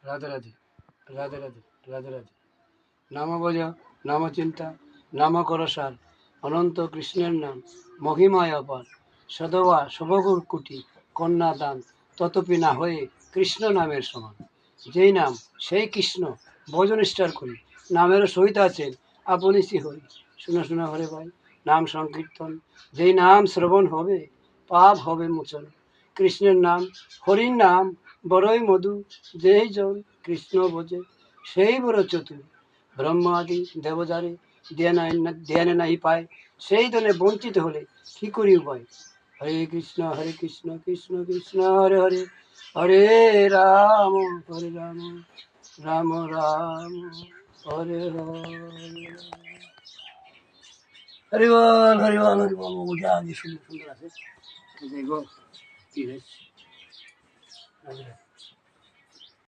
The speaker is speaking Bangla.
রাধে রাধে রাধে রাধে রাধে রাধে। নাম বোঝ, নাম চিন্তা, নাম করসার, অনন্ত কৃষ্ণের নাম মহিমায় অপার, সদবা শুভগুর কুটি কন্যা দান, ততপি না হয়ে কৃষ্ণ নামের সমান। যেই নাম সেই কৃষ্ণ ভজনিষ্ঠার করি, নামেরও সহিত আছেন আপনি হরি। শুনে শুনে হরে ভাই, নাম সংকীর্তন, যেই নাম শ্রবণ হবে পাপ হবে মোচন। কৃষ্ণের নাম হরির নাম বড়ই মধু, যেই জন কৃষ্ণ বোঝে সেই বড় চতুর। ব্রহ্মাদি দেবদারে ধ্যানে নাই পায়, সেই দলে বঞ্চিত হলে কি করি উপায়। হরে কৃষ্ণ কৃষ্ণ কৃষ্ণ হরে হরে, হরে রাম হরে রাম, রাম রাম হরে হরে। হরি বল হরি বল হরি বল। ওটা আগে সুন্দর সুন্দর আছে, দেখো কি হয়েছে।